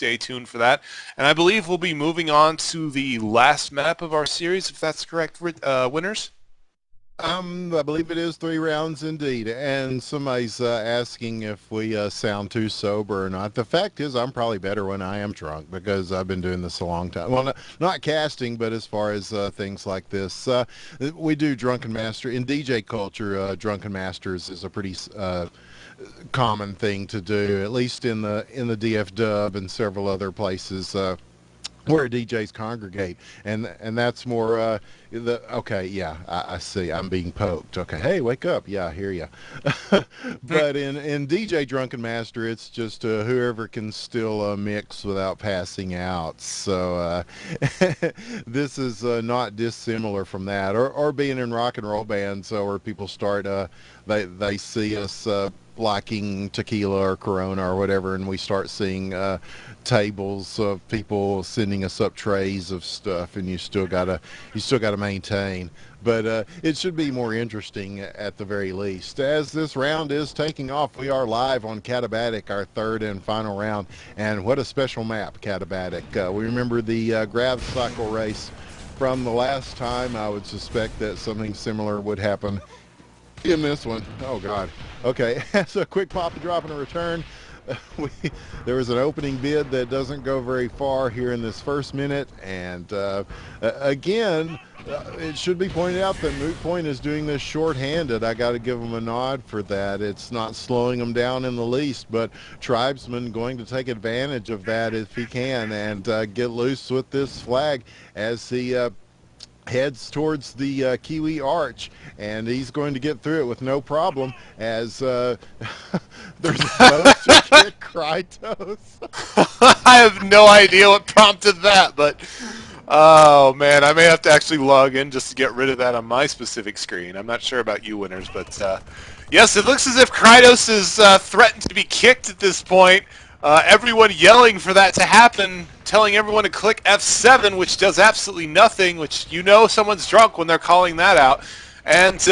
stay tuned for that. And I believe we'll be moving on to the last map of our series, if that's correct, winners. I believe it is 3 rounds indeed. And somebody's asking if we sound too sober or not. The fact is, I'm probably better when I am drunk because I've been doing this a long time. Well, not casting, but as far as things like this, we do Drunken Master in DJ culture. Drunken Masters is a pretty common thing to do, at least in the DF Dub and several other places. Where DJs congregate, and that's more okay, yeah, I see, I'm being poked. Okay, hey, wake up, yeah, I hear you. But in DJ Drunken Master, it's just whoever can still mix without passing out. So this is not dissimilar from that, or being in rock and roll bands where people start they see us liking tequila or Corona or whatever, and we start seeing tables of people sending us up trays of stuff, and you still gotta maintain. But it should be more interesting at the very least. As this round is taking off, we are live on Katabatic, our third and final round, and what a special map, Katabatic. We remember the grab cycle race from the last time. I would suspect that something similar would happen in this one. Oh God. Okay, so a quick pop, a drop, and a return. There was an opening bid that doesn't go very far here in this first minute, and again, it should be pointed out that Moot Point is doing this short-handed. I got to give them a nod for that. It's not slowing them down in the least, but Tribesman going to take advantage of that if he can and get loose with this flag as he heads towards the Kiwi Arch, and he's going to get through it with no problem as there's a post to kick Krytos. I have no idea what prompted that, but oh man, I may have to actually log in just to get rid of that on my specific screen. I'm not sure about you winners, but yes, it looks as if Krytos is threatened to be kicked at this point. Everyone yelling for that to happen, telling everyone to click F7, which does absolutely nothing, which you know someone's drunk when they're calling that out. And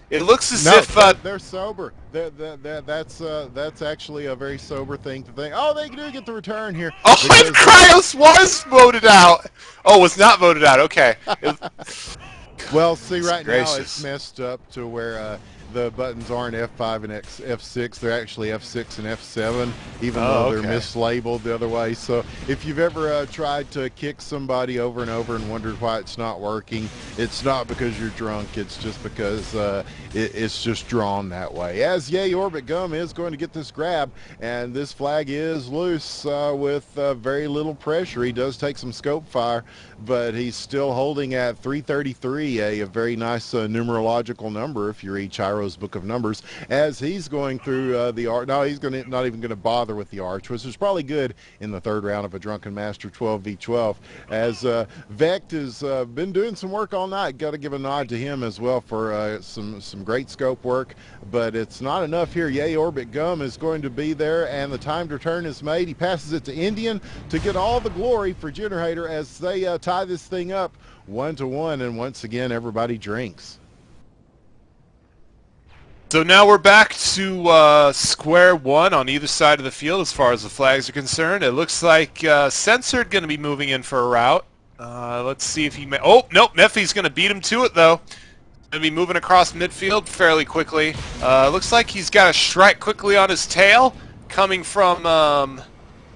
it looks as if... they're sober. That's actually a very sober thing to think. Oh, they do get the return here. Oh, and Kryos was voted out! Oh, was not voted out, okay. Well, see, right gracious. now it's messed up to where... the buttons aren't F5 and F6, they're actually F6 and F7, even though they're mislabeled the other way. So if you've ever tried to kick somebody over and over and wondered why it's not working, it's not because you're drunk, it's just because it's just drawn that way. As Yay Orbit Gum is going to get this grab, and this flag is loose with very little pressure. He does take some scope fire, but he's still holding at 333, a very nice numerological number if you read Chiro's Book of Numbers, as he's going through the arch. No, he's not even going to bother with the arch, which is probably good in the third round of a Drunken Master 12v12, as Vect has been doing some work all night. Got to give a nod to him as well for some great scope work, but it's not enough here. Yay Orbit Gum is going to be there, and the timed return is made. He passes it to Indian to get all the glory for Generator as they tie this thing up 1-1, and once again everybody drinks. So now we're back to square one on either side of the field as far as the flags are concerned. It looks like Censored going to be moving in for a route. Let's see if he may... Oh, nope, Mephi's going to beat him to it, though. Going to be moving across midfield fairly quickly. Looks like he's got a strike quickly on his tail coming from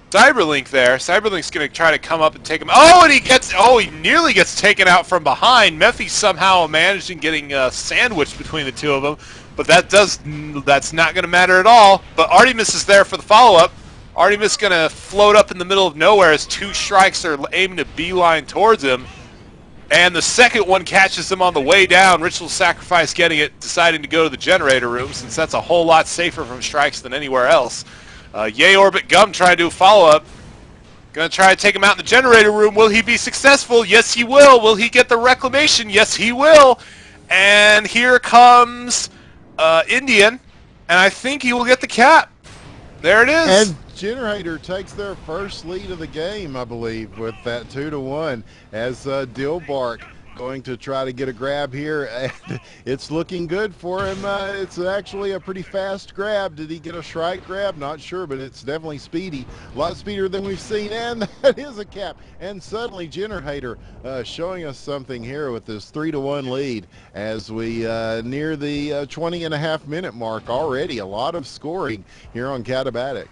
Cyberlink there. Cyberlink's going to try to come up and take him... Oh, and he nearly gets taken out from behind. Mephi somehow managed in getting sandwiched between the two of them. But that's not going to matter at all. But Artemis is there for the follow-up. Artemis going to float up in the middle of nowhere as two strikes are aiming to beeline towards him. And the second one catches him on the way down. Ritual Sacrifice getting it, deciding to go to the generator room, since that's a whole lot safer from strikes than anywhere else. Yay Orbit Gum trying to do a follow-up. Going to try to take him out in the generator room. Will he be successful? Yes, he will. Will he get the reclamation? Yes, he will. And here comes... Indian, and I think he will get the cap. There it is. And Generator takes their first lead of the game, I believe, with that 2-1, as Dilbark going to try to get a grab here, and it's looking good for him. It's actually a pretty fast grab. Did he get a strike grab? Not sure, but it's definitely speedy. A lot speedier than we've seen, and that is a cap. And suddenly Generator showing us something here with this 3-1 lead as we near the 20.5-minute mark already. A lot of scoring here on Katabatic.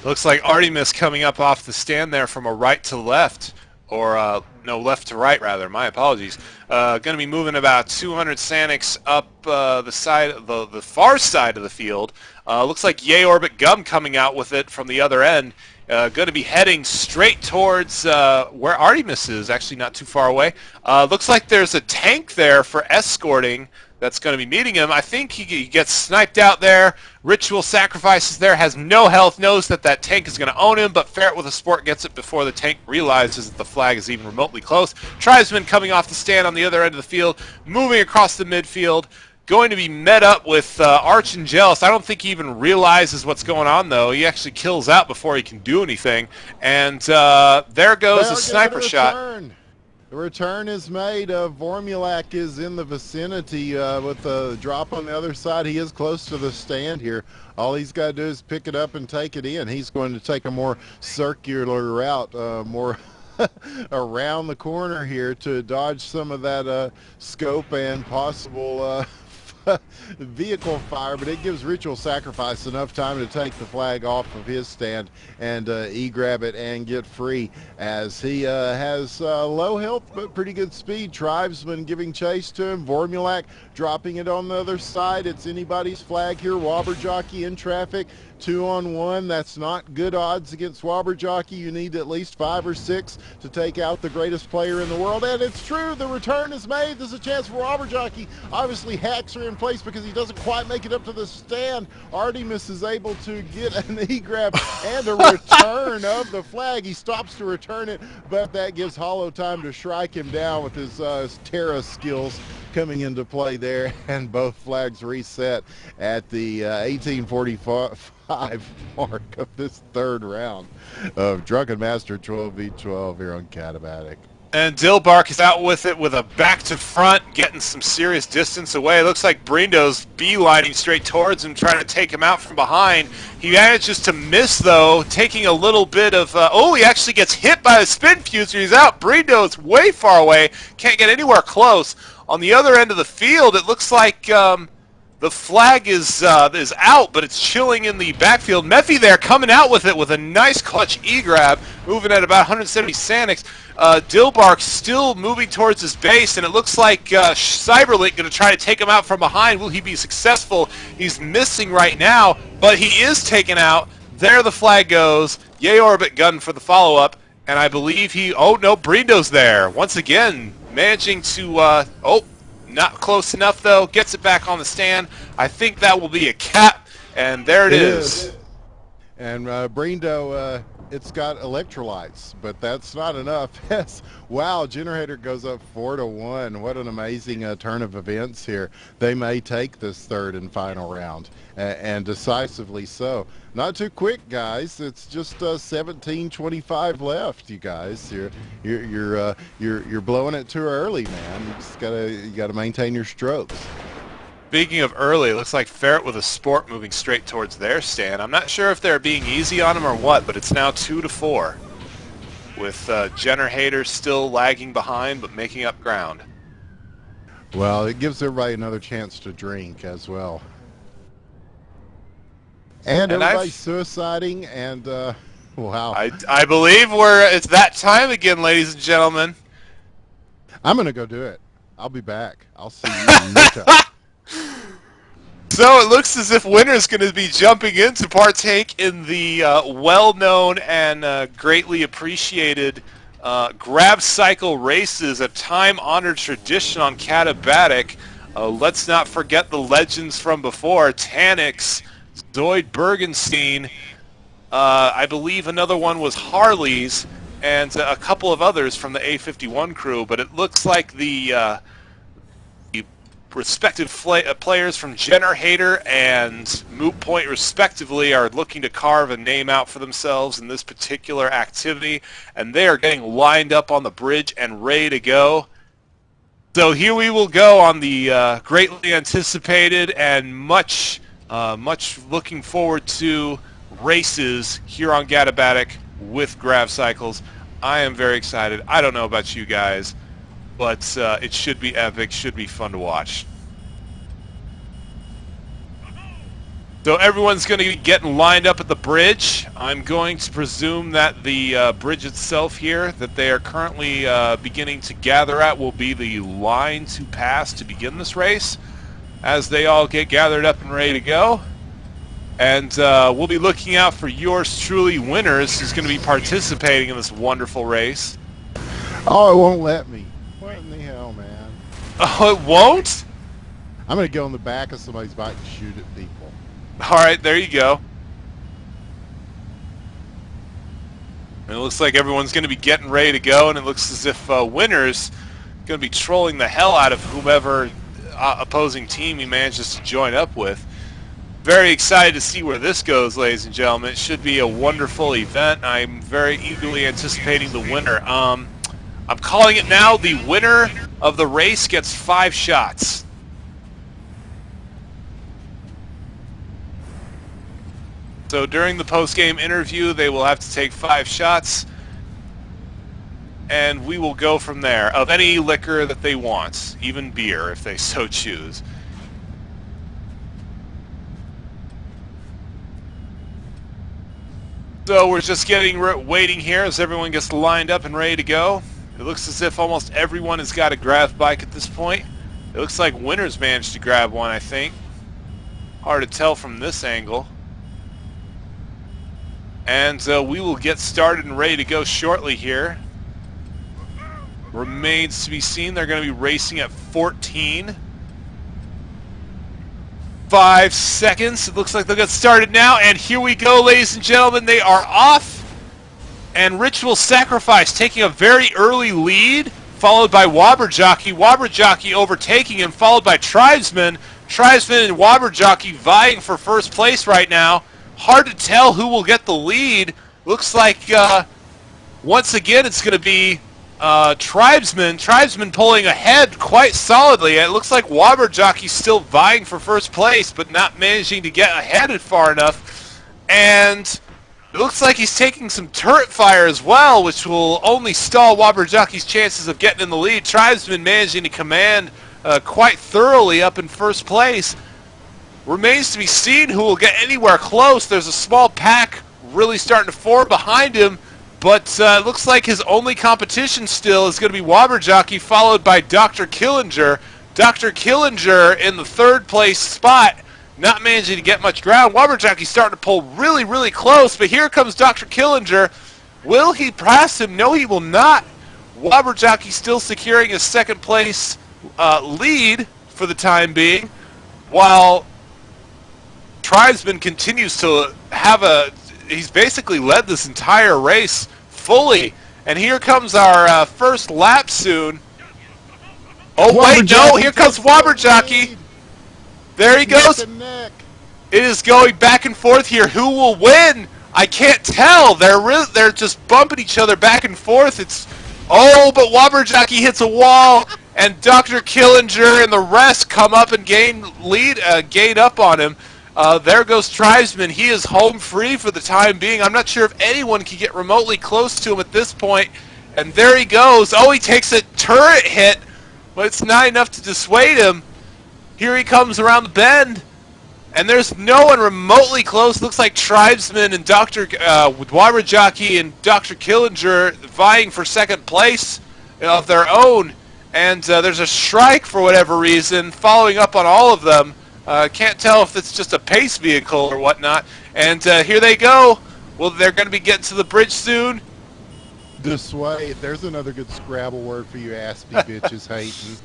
Looks like Artemis coming up off the stand there from a right to left, or no, left to right rather. My apologies. Going to be moving about 200 Sanics up the side, the far side of the field. Looks like Yay Orbit Gum coming out with it from the other end. Going to be heading straight towards where Artemis is, actually not too far away. Looks like there's a tank there for escorting that's going to be meeting him. I think he gets sniped out there. Ritual Sacrifices there, has no health, knows that that tank is going to own him, but Ferret with a Sport gets it before the tank realizes that the flag is even remotely close. Tribesman coming off the stand on the other end of the field, moving across the midfield, going to be met up with Arch and Jealous. I don't think he even realizes what's going on, though. He actually kills out before he can do anything. And there goes a sniper shot. The return is made. Vormulak is in the vicinity with a drop on the other side. He is close to the stand here. All he's got to do is pick it up and take it in. He's going to take a more circular route, more around the corner here to dodge some of that scope and possible vehicle fire, but it gives Ritual Sacrifice enough time to take the flag off of his stand and e-grab it and get free, as he has low health but pretty good speed. Tribesman giving chase to him. Vormulak dropping it on the other side. It's anybody's flag here. Wobberjockey in traffic. 2-on-1. That's not good odds against Wobberjockey. You need at least 5 or 6 to take out the greatest player in the world. And it's true. The return is made. There's a chance for Wobberjockey. Obviously, hacks are in place because he doesn't quite make it up to the stand. Artemis is able to get an e-grab and a return of the flag. He stops to return it, but that gives Hollow time to strike him down with his Terra skills coming into play there, and both flags reset at the 1845 mark of this third round of Drunken Master 12v12 here on Katabatic. And Dilbark is out with it with a back to front, getting some serious distance away. It looks like Brindo's beelining straight towards him, trying to take him out from behind. He manages to miss, though, taking a little bit of... he actually gets hit by the spin fuser. He's out. Brindo's way far away. Can't get anywhere close. On the other end of the field, it looks like the flag is out, but it's chilling in the backfield. Mephi there coming out with it with a nice clutch E-grab, moving at about 170 Sanics. Dilbark still moving towards his base, and it looks like Cyberlink going to try to take him out from behind. Will he be successful? He's missing right now, but he is taken out. There the flag goes. Yay Orbit gun for the follow-up, and I believe he... Oh, no, Brindo's there. Once again, managing to... not close enough, though. Gets it back on the stand. I think that will be a cap, and there it is. And Brindo, it's got electrolytes, but that's not enough. Yes. Wow, Generator goes up 4-1. What an amazing turn of events here. They may take this third and final round, and decisively so. Not too quick, guys. It's just 17:25 left, you guys. You're blowing it too early, man. You gotta maintain your strokes. Speaking of early, it looks like Ferret with a Sport moving straight towards their stand. I'm not sure if they're being easy on him or what, but it's now 2-4. With Generhaters still lagging behind, but making up ground. Well, it gives everybody another chance to drink as well. And everybody's suiciding, and wow. I believe it's that time again, ladies and gentlemen. I'm gonna go do it. I'll be back. I'll see you later. So it looks as if Winter's going to be jumping in to partake in the well-known and greatly appreciated grab cycle races, a time-honored tradition on Katabatic. Let's not forget the legends from before: Tanix, Zoid Bergenstein, I believe another one was Harley's, and a couple of others from the A51 crew. But it looks like the respective players from Generator and Moot Point respectively are looking to carve a name out for themselves in this particular activity, and they are getting lined up on the bridge and ready to go. So here we will go on the greatly anticipated and much looking forward to races here on Gatabatic with Grav Cycles. I am very excited. I don't know about you guys, but it should be epic, should be fun to watch. So everyone's going to be getting lined up at the bridge. I'm going to presume that the bridge itself here that they are currently beginning to gather at will be the line to pass to begin this race as they all get gathered up and ready to go. And we'll be looking out for yours truly, Winners, who's going to be participating in this wonderful race. Oh, it won't let me. What in the hell, man? Oh, it won't? I'm going to go in the back of somebody's bike and shoot at people. All right, there you go. And it looks like everyone's going to be getting ready to go, and it looks as if Winner's going to be trolling the hell out of whomever opposing team he manages to join up with. Very excited to see where this goes, ladies and gentlemen. It should be a wonderful event. I'm very eagerly anticipating the winner. I'm calling it now. The winner of the race gets 5 shots. So during the post-game interview, they will have to take 5 shots, and we will go from there, of any liquor that they want, even beer if they so choose. So we're just waiting here as everyone gets lined up and ready to go. It looks as if almost everyone has got a grav bike at this point. It looks like Winner's managed to grab one, I think. Hard to tell from this angle. And we will get started and ready to go shortly here. Remains to be seen. They're going to be racing at 14. 5 seconds. It looks like they'll get started now. And here we go, ladies and gentlemen. They are off. And Ritual Sacrifice taking a very early lead, followed by Wobberjockey. Wobberjockey overtaking him, followed by Tribesman. Tribesman and Wobberjockey vying for first place right now. Hard to tell who will get the lead. Looks like, once again, it's going to be Tribesman. Tribesman pulling ahead quite solidly. It looks like Wobberjockey's still vying for first place, but not managing to get ahead far enough. And it looks like he's taking some turret fire as well, which will only stall Wobberjockey's chances of getting in the lead. Tribesman managing to command quite thoroughly up in first place. Remains to be seen who will get anywhere close. There's a small pack really starting to form behind him, but it looks like his only competition still is going to be Wobberjockey, followed by Dr. Killinger. Dr. Killinger in the 3rd place spot, not managing to get much ground. Wobberjockey's starting to pull really, really close, but here comes Dr. Killinger. Will he pass him? No, he will not. Wobberjockey still securing his 2nd place lead for the time being, while Tribesman continues to have he's basically led this entire race fully. And here comes our first lap soon. Oh, wait, no, here comes Wobberjockey. There he goes. It is going back and forth here. Who will win? I can't tell. They're just bumping each other back and forth. But Wobberjockey hits a wall, and Dr. Killinger and the rest come up and gain up on him. There goes Tribesman. He is home free for the time being. I'm not sure if anyone can get remotely close to him at this point. And there he goes. Oh, he takes a turret hit, but it's not enough to dissuade him. Here he comes around the bend, and there's no one remotely close. Looks like Tribesman and Wobberjockey and Dr. Killinger vying for 2nd place of their own. And there's a Shrike for whatever reason following up on all of them. Can't tell if it's just a pace vehicle or whatnot. And here they go. Well, they're going to be getting to the bridge soon. Dissuade. There's another good Scrabble word for you aspy bitches hating.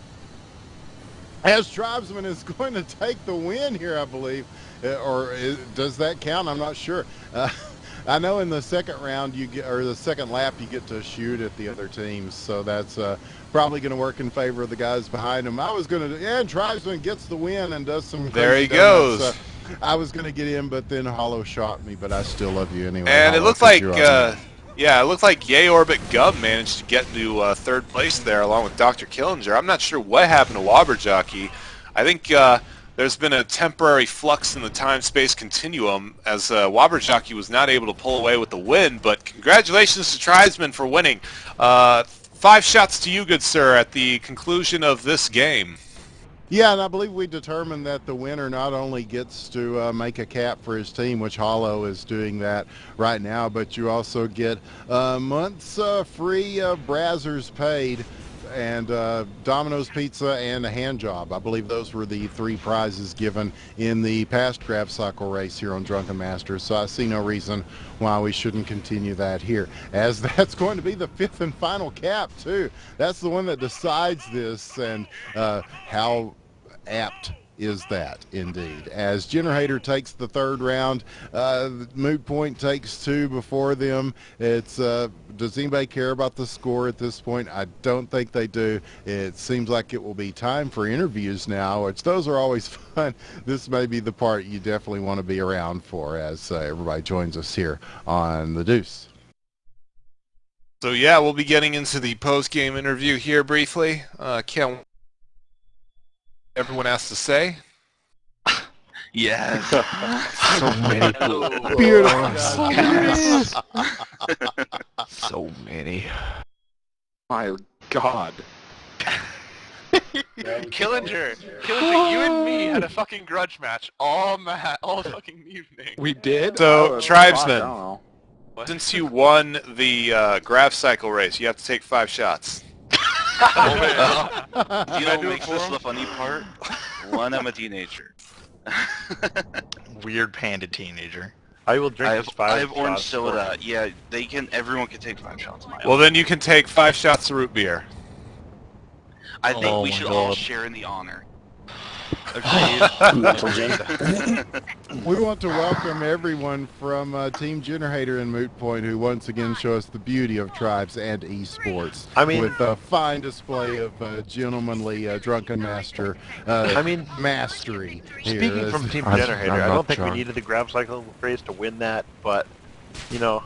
As Tribesman is going to take the win here, I believe. Does that count? I'm not sure. I know in the 2nd round the 2nd lap you get to shoot at the other teams, so that's probably going to work in favor of the guys behind him. I was going to, and Tribesman gets the win and does some. There he goes. I was going to get in, but then Hollow shot me, but I still love you anyway. And Hollow, it looked like Yeah, it looked like Yay Orbit Gum managed to get into third place there along with Dr. Killinger. I'm not sure what happened to Wobberjockey. I think there's been a temporary flux in the time-space continuum as Wobberjockey was not able to pull away with the win, but congratulations to Tribesman for winning. 5 shots to you, good sir, at the conclusion of this game. Yeah, and I believe we determined that the winner not only gets to make a cap for his team, which Hollow is doing that right now, but you also get months free Brazzers paid and Domino's Pizza and a hand job. I believe those were the 3 prizes given in the past grab cycle race here on Drunken Masters, so I see no reason why we shouldn't continue that here, as that's going to be the 5th and final cap too. That's the one that decides this, and how apt is that indeed, as Generator takes the 3rd round, Moot Point takes 2 before them. It's does anybody care about the score at this point? I don't think they do. It seems like it will be time for interviews now, which those are always fun. This may be the part you definitely want to be around for, as everybody joins us here on the Deuce. So yeah, we'll be getting into the post-game interview here briefly. Can't everyone has to say? Yes. So many. Beautiful. Yes. So many. My God. Killinger, you and me had a fucking grudge match all fucking evening. We did? So, Tribesman, Fuck, I don't know. since you won the graph cycle race, you have to take 5 shots. You know what makes this the funny part? One, I'm a teenager. Weird panda teenager. I will drink I these have 5 orange shots soda. Yeah, everyone can take 5 shots. Well, then you can take 5 shots of root beer. I think Oh we my should all God. share in the honor. We want to welcome everyone from Team Generator and Moot Point, who once again show us the beauty of tribes and esports. I mean- with a fine display of gentlemanly Drunken Master mastery. Speaking here. from Team I'm Generator, I not don't think we drunk. needed the grab cycle race to win that, but, you know.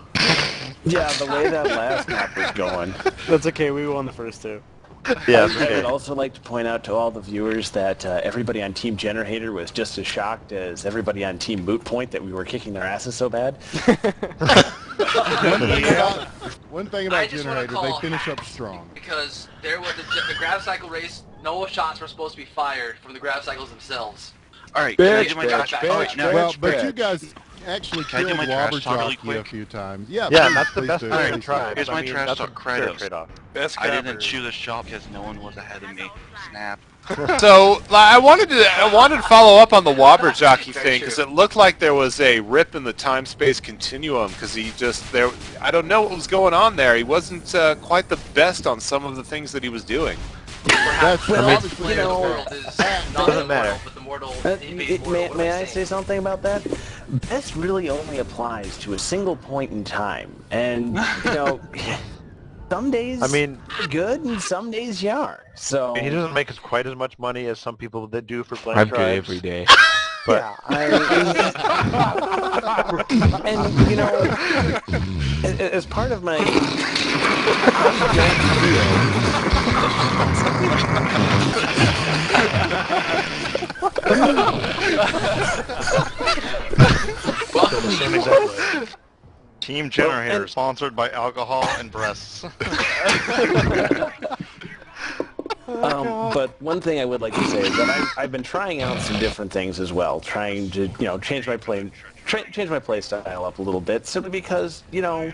Yeah, the way that last map was going. That's okay, we won the first 2. Yeah, I would also like to point out to all the viewers that everybody on Team Generator was just as shocked as everybody on Team Moot Point that we were kicking their asses so bad. One thing I about just wanna Generator, call they finish hack. up strong. Because there was the grab cycle race, no shots were supposed to be fired from the grab cycles themselves. Alright, can I do my Bitch, trash bitch, talk? bitch, No, Well, but you guys actually Can I do killed my trash talk really Wobberjockey a quick? few times. Yeah, Yeah, please, that's the please best do, thing please to try. do. Here's my trash that's a talk fair credits. trade-off. Best I didn't grabber. chew the shop because no one was ahead of me. Snap. So I wanted to follow up on the Wobberjockey thing because it looked like there was a rip in the time-space continuum because I don't know what was going on there. He wasn't quite the best on some of the things that he was doing. That's, Well, I mean, obviously, the world is not doesn't the matter. world, but the mortal. May I say something about that? Best really only applies to a single point in time. And, you know, some days I mean- you're good and some days you are. So, He doesn't make us quite as much money as some people that do for playing I'm tribes. good every day. yeah, and, you know, as part of my... So the same exact way. Team Generator, sponsored by alcohol and breasts. But one thing I would like to say is that I've been trying out some different things as well, trying to, you know, change my play style up a little bit, simply because, you know,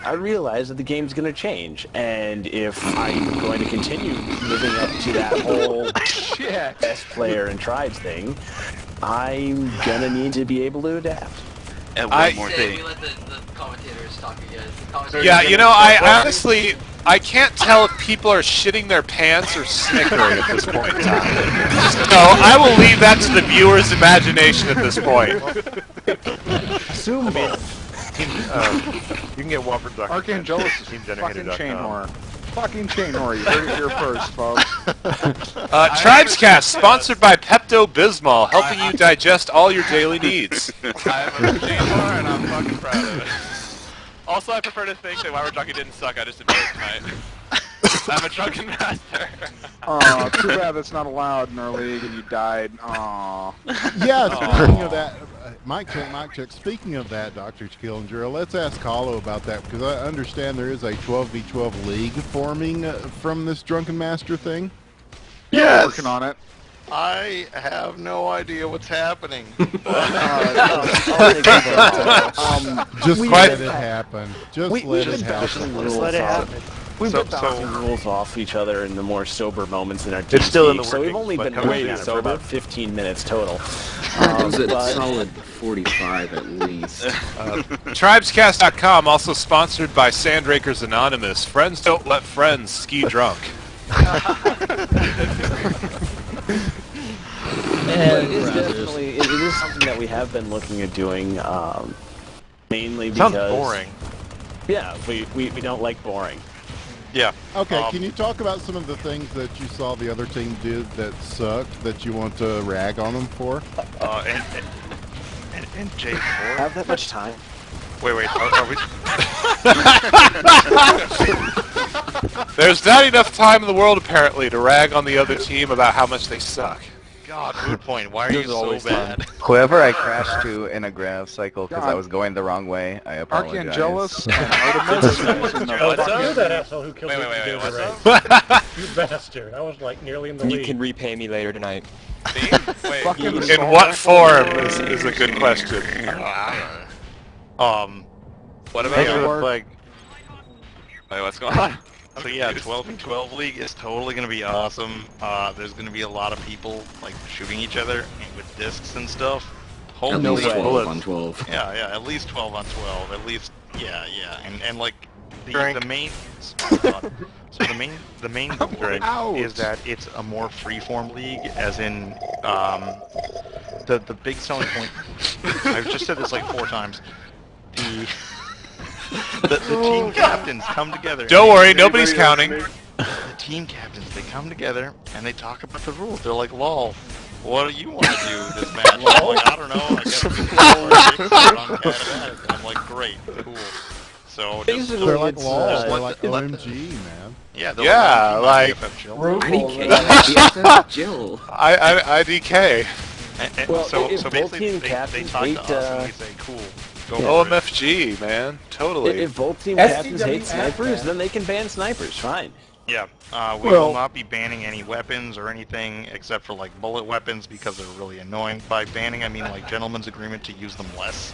I realize that the game's going to change, and if I'm going to continue living up to that whole best player in tribes thing, I'm going to need to be able to adapt. And one more Say, thing. we let the commentators talk again. The commentators Yeah, you know, I honestly, I can't tell if people are shitting their pants or snickering at this point in time. So I will leave that to the viewer's imagination at this point. Assume You can get Wobberjockey. Archangelus is Team fucking chain Generator.com. whore. Fucking chain whore. You heard it here first, folks. Tribescast, sponsored by Pepto-Bismol, helping you digest all your daily needs. I have a machine more and I'm fucking proud of it. Also, I prefer to think that Why We're Drunken didn't suck. I just admitted it tonight. I'm a drunken master. Aw, too bad that's not allowed in our league and you died. Aw. Yeah, speaking of that, Mike check. Speaking of that, Dr. Killinger, let's ask Hollow about that, because I understand there is a 12v12 league forming from this Drunken Master thing. Yeah, working on it. I have no idea what's happening. Just let it happen. Just let it happen. Just let it happen. We've been bouncing rules off each other in the more sober moments in our team. It's still in the so we've only been working on it for about 15 minutes total. It was a solid 45 at least. Tribescast.com, also sponsored by Sandrakers Anonymous. Friends don't let friends ski drunk. And it is something that we have been looking at doing, mainly because... Sounds boring. Yeah, we don't like boring. Yeah. Okay, can you talk about some of the things that you saw the other team did that sucked, that you want to rag on them for? And J4. Have that much time? Wait, are we... There's not enough time in the world, apparently, to rag on the other team about how much they suck. God, Moot Point, why are you so bad? Whoever I crashed to in a grav cycle because I was going the wrong way, I apologize. Archangelus and Artemis and You're that asshole who killed me. Wait, what's up? You bastard. I was like nearly in the lead. You can repay me later tonight. See? Wait. In what form is a good question. What about your flag? Wait, what's going on? So yeah, 12v12 league is totally gonna be awesome. There's gonna be a lot of people like shooting each other with discs and stuff. At least 12 on 12. Yeah, at least 12 on 12. At least, yeah, and like the main. So the main goal is that it's a more freeform league, as in the big selling point. I've just said this like 4 times. The team captains come together. Don't worry, nobody's counting. The team captains, they come together and they talk about the rules. They're like, lol, what do you want to do this match? I'm like, I don't know, I guess we can I'm like, great, cool. So just, they're like lol, they're like OMG, man. Yeah, like IDK, Jill. IDK. So basically, they talk to us and we say, cool. OMFG, man. Totally. If both team captains hate snipers, then they can ban snipers. Fine. Yeah. We will not be banning any weapons or anything except for like bullet weapons because they're really annoying. By banning, I mean like gentleman's agreement to use them less.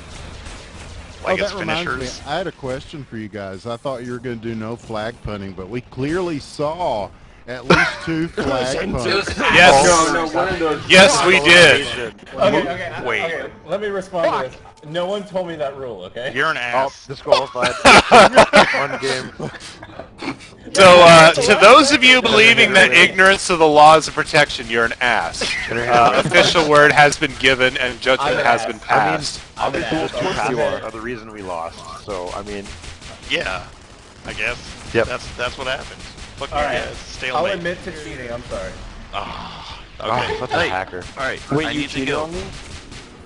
Like as reminds finishers. me, I had a question for you guys. I thought you were going to do no flag punting, but we clearly saw at least 2 flag punts. Yes. Yes, we did. Okay, let me respond to this. No one told me that rule, okay? You're an ass. Disqualified. One game. So, to those of you believing that ignorance of the laws of protection, you're an ass. Official word has been given and judgment has been passed. Obviously, those 2 passes are the reason we lost. So, I mean, yeah, I guess. Yep. That's what happens. Fuck you guys. Stalemate. I'll admit to cheating. I'm sorry. Okay. What's a hacker? All right. Wait, you cheated on me?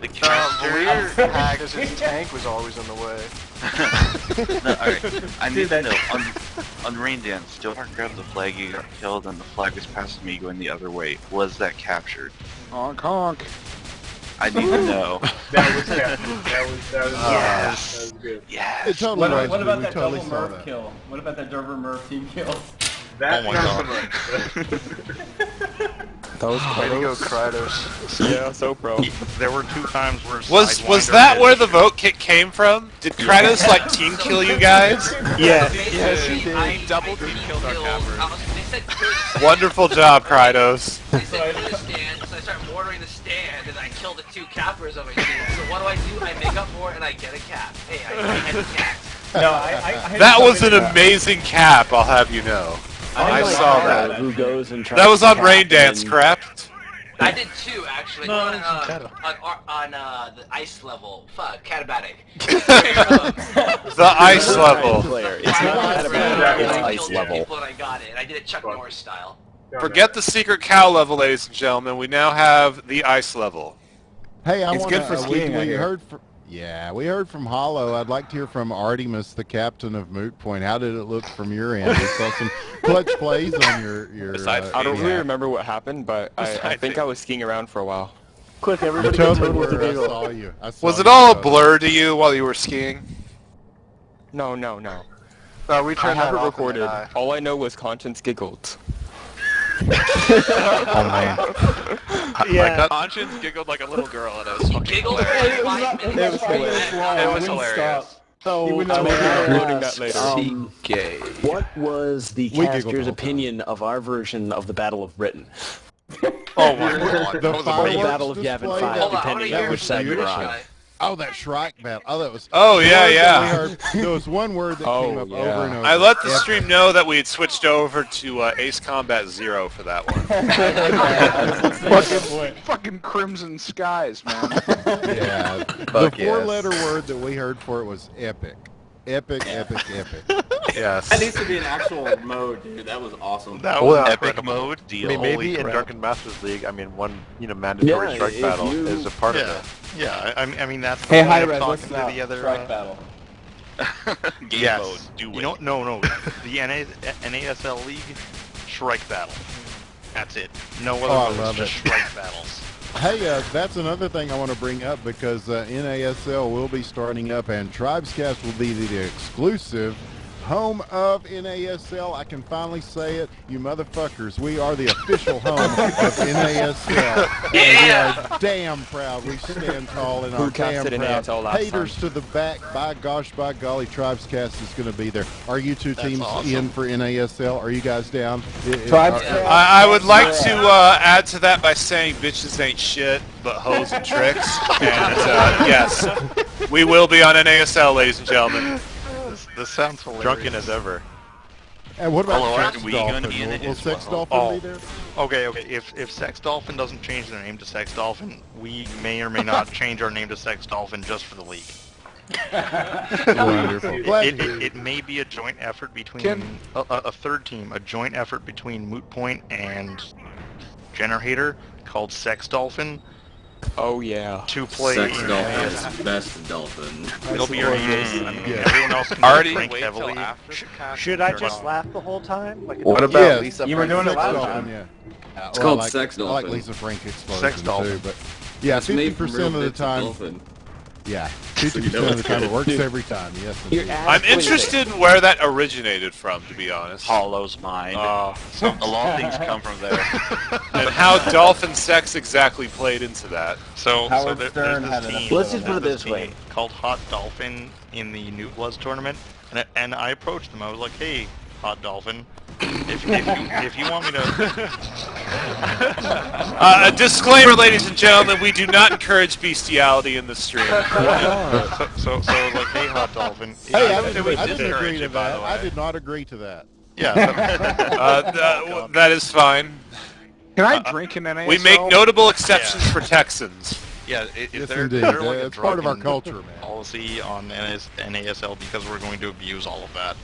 The Valir hack because his tank was always in the way. No, alright. I need to know, on Rain Dance, Johan grabbed the flag, you got killed, and the flag was past me going the other way. Was that captured? Honk honk. I need to know. That was captured. That was yes. That was good. Yes. It totally was. What about that totally double Murph kill? What about that double Murph team kill? Oh my god. That was way to go, Kratos. Yeah, so pro. There were 2 times where Was that where the vote kick came from? Did Kratos like team kill you guys? Yes, he did. I double team killed our capper. They said Wonderful job, Kratos. They said kill the stand, so I start mortaring the stand, and I kill the 2 cappers on my team. So what do? I make up for it, and I get a cap. Hey, I get a cap. No, I that was an amazing cap, I'll have you know. I saw that. Who goes and tries That was on to Rain cap Dance, and- correct? I did 2 actually. One on the ice level. Fuck, catabatic. The ice level. It's not catabatic, it's ice level. People and I got it. I did it Chuck Norris style. Forget the secret cow level, ladies and gentlemen. We now have the ice level. Hey, I It's want good for skiing out we here. heard Yeah, we heard from Hollow. I'd like to hear from Artemis, the captain of Moot Point. How did it look from your end? We saw some clutch plays on your I don't really remember what happened, but I think I was skiing around for a while. Quick, You everybody told get me total where I giggle. saw you. I saw Was it you all a totally. blur to you while you were skiing? No. we I turned have that it off. recorded. All I know was Conscience giggled. Oh man. Yeah. Conscience giggled like a little girl, and it was fucking Giggled hilarious. for 5 minutes. It was hilarious. It was hilarious. So, He would not I make will it. Recording ask, that later. gay. What was the We giggled caster's all the opinion of our version of the Battle of Britain? Oh my god. The Or the fireworks Battle of Yavin display, 5, that was- depending that on which was side you're beautiful. on. Oh, that Shrike battle. Oh, that was. Oh, the yeah, word that yeah. we heard- there was one word that came up over and over. I let the Epic. stream know that we had switched over to Ace Combat 0 for that one. Fucking Crimson Skies, man. Yeah. The Fuck yes. four-letter word that we heard for it was epic. Epic. Yes. That needs to be an actual mode, dude. That was awesome. That was Epic incredible. mode I deal. mean, maybe Holy in crap. Drunken Masters League, I mean, one mandatory Yeah, strike if battle you- is a part of Yeah. it. Yeah, I mean that's Hey, the hi, point of Red. talking Listen to up. the other. Strike battle. Game Yes. mode. Do it. You don't. No. The NASL League strike battle. That's it. No other Oh, I modes, love just it. strike battles. Hey, that's another thing I want to bring up because NASL will be starting up and Tribescast will be the exclusive home of NASL. I can finally say it, you motherfuckers. We are the official home of NASL. And we are damn proud. We stand tall and Who are damn casted proud. NASL last Haters time? to the back. By gosh, by golly, Tribescast is going to be there. Are you two teams awesome. in for NASL? Are you guys down? Tribescast. I would like to add to that by saying bitches ain't shit, but hoes and tricks. And yes, we will be on NASL, ladies and gentlemen. This sounds hilarious. Drunken as ever. And what about Hello, Sex are we gonna Dolphin? be in it Will as Sex well? Dolphin be there? Okay. If Sex Dolphin doesn't change their name to Sex Dolphin, we may or may not change our name to Sex Dolphin just for the league. Wonderful. Glad to hear It may be a joint effort between a third team, a joint effort between Moot Point and Generator called Sex Dolphin Oh yeah. to play. Sex in Dolphin NASL. is best Dolphin. It'll be our name. I mean, Yeah. everyone else can Already rank wait heavily. till after the cast. Should I or just no? laugh the whole time? Like a What dog? about Yes, Lisa? you were doing it Sex last Dolphin, time. yeah. It's called I like, Sex I like Dolphin. Lisa Frank Explosion Sex Dolphin. too, but yeah, It's made from 50% real of the bits of time, dolphin. yeah, you 50% know of the it's time it good. works every time. Yes, Your indeed. ass I'm wins it. interested in where that originated from, to be honest. Hollow's mind. A lot of things come from there. And how dolphin sex exactly played into that. So Howard there's Stern this had an team. episode Let's just put it there's this way. team called Hot Dolphin in the New Bloods tournament, and I approached them. I was like, "Hey, Hot Dolphin, if you want me to." A disclaimer, ladies and gentlemen, we do not encourage bestiality in the stream. So I was like, "Hey, Hot Dolphin." Hey, yeah, I didn't agree to by the that. way. I did not agree to that. That is fine. Can I drink in NASL? We make notable exceptions for Texans. Yeah, Yes, they're indeed. like a It's part of our drunken culture, man. policy on NASL because we're going to abuse all of that.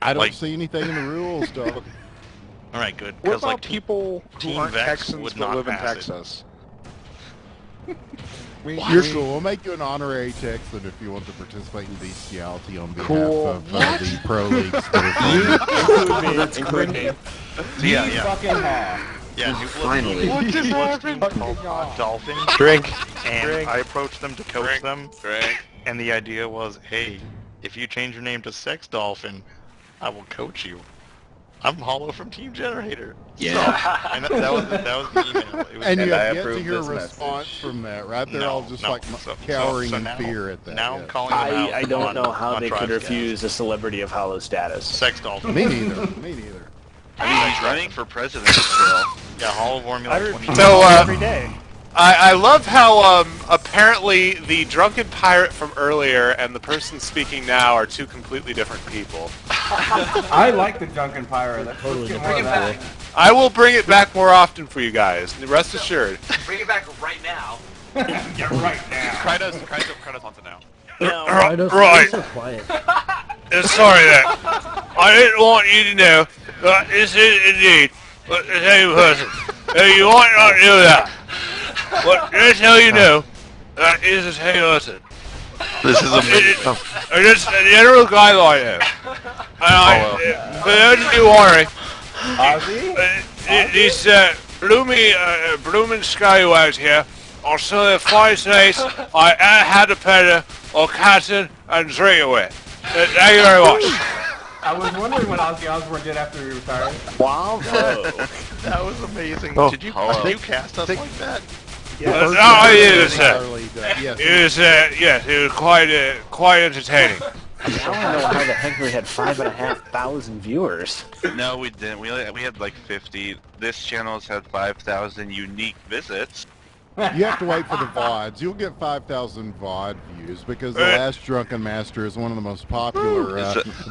I don't Like- see anything in the rules, dog. All right, good. What Because about like people who Team aren't Vex Texans would but not live in pass it. Texas? You're cool. We'll make you an honorary Texan if you want to participate in bestiality on behalf Cool. of the pro leagues. That Include me. So yeah. Fucking hog. Yeah, New Bloods Finally. New Bloods team called Hot Dolphin. And I approached them to coach them. And the idea was, hey, if you change your name to Sex Dolphin, I will coach you. I'm Hollow from Team Generator. Yeah. So, and that was the email. It was, and you And I have yet to approve hear a this response message. from that, right? They're No, all just no. like So- cowering so in now- fear at that. Now yeah. I'm calling them out I don't on- know how on they could Tribescast. refuse the celebrity of Hollow status. Sex Dolphin. Me neither. Me neither. I mean, he's running for president still. Yeah, Hollow Formula I 20. So, every day. I love how apparently the drunken pirate from earlier and the person speaking now are two completely different people. I like the Drunken Pirate. Let's Totally get Bring more it of that. back. I will bring it back more often for you guys. Rest assured. Bring it back right now. Get right now. Kratos wants to know. No, Right. So quiet. Sorry that. I didn't want you to know. This is indeed the same person. You might not know that. But just so you know, That is a Taylorton. This is amazing. It's a general guideline here. But don't you worry. These blooming scallywags here are some of the finest days I ever had the pleasure of catching and drinking with. Thank you very much. I was wondering what Ozzy Osbourne did after he retired. Wow. That was amazing. Did you cast us like that? Yes. It was quite entertaining. I don't know how the heck we had 5,500 viewers. No, we didn't. We had like 50. This channel's had 5,000 unique visits. You have to wait for the VODs. You'll get 5,000 VOD views because the last Drunken Master is one of the most popular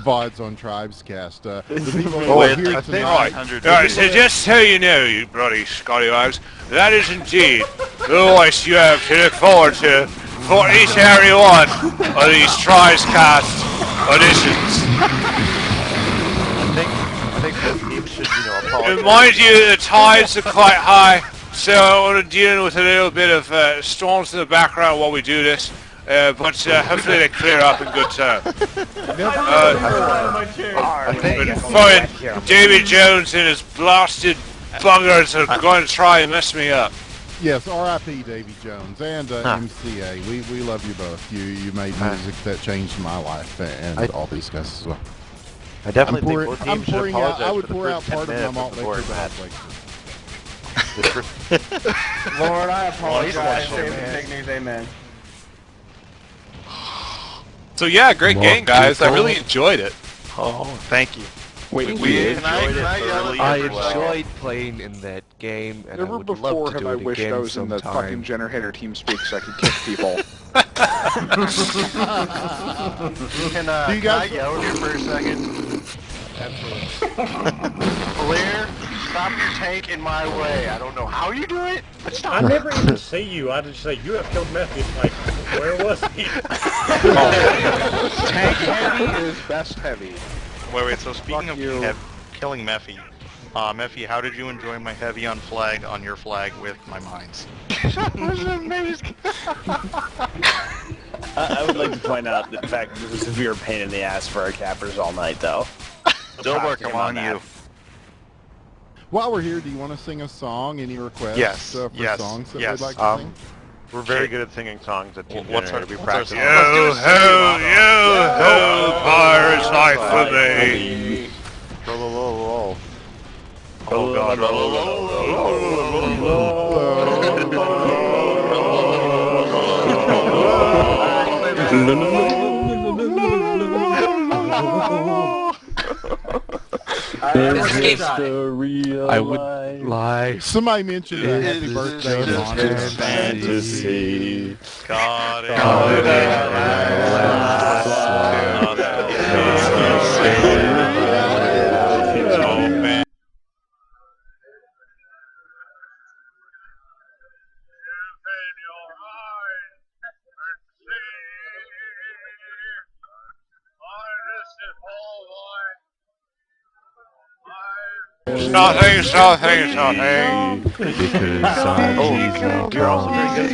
VODs on Tribescast. The people who are here tonight. Alright, so just so you know, you bloody scallywags, that is indeed the voice you have to look forward to for each and every one of these Tribescast auditions. I think both teams should, apologize. Mind you, the tides are quite high. So I'm dealing with a little bit of storms in the background while we do this, but hopefully they clear up in good time. David Jones and his blasted buggers are going to try and mess me up. Yes, R.I.P. Davy Jones and MCA. We love you both. You made music that changed my life and all these guys as well. I definitely think both teams should apologize I would for pour the out first part 10 of my minutes malt of the liquor. board match. Lord, I apologize. Say the big news, amen. So yeah, great game, guys. I really enjoyed it. Oh, thank you. I enjoyed playing in that game, and Never I would before love to have do I it wished again I was in the fucking sometime. Generator team speak so I could kick people. Can Do you guys I yell here for a second? Absolutely. Blair, stop your tank in my way. I don't know how you do it, but stop. I never even say you. I just say you have killed Matthew. Like, where was he? Tank heavy is best heavy. Wait, so speaking of killing Mephi, Mephi, how did you enjoy my heavy on your flag with my mines? That was amazing. I would like to point out that, in fact, it was a severe pain in the ass for our cappers all night, though. Dilbert, come on, you. While we're here, do you want to sing a song? Any requests for songs that we'd like to sing? We're very good at singing songs at Team Generator. We practice. Yo ho, pirates life for me. Oh I would lie. Somebody mentioned happy birthday in honor of fantasy. God, Nothing. Because You're also very good at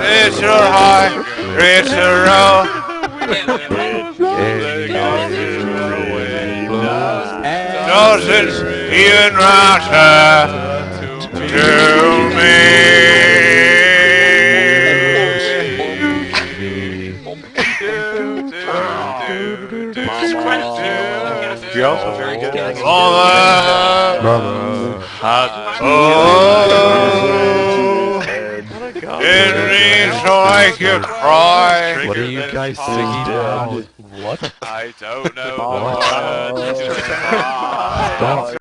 It's a high, it's a roll. Doesn't even matter to me. You're also very good at It means like you cry. what are you guys singing about? What? I don't know. Stop.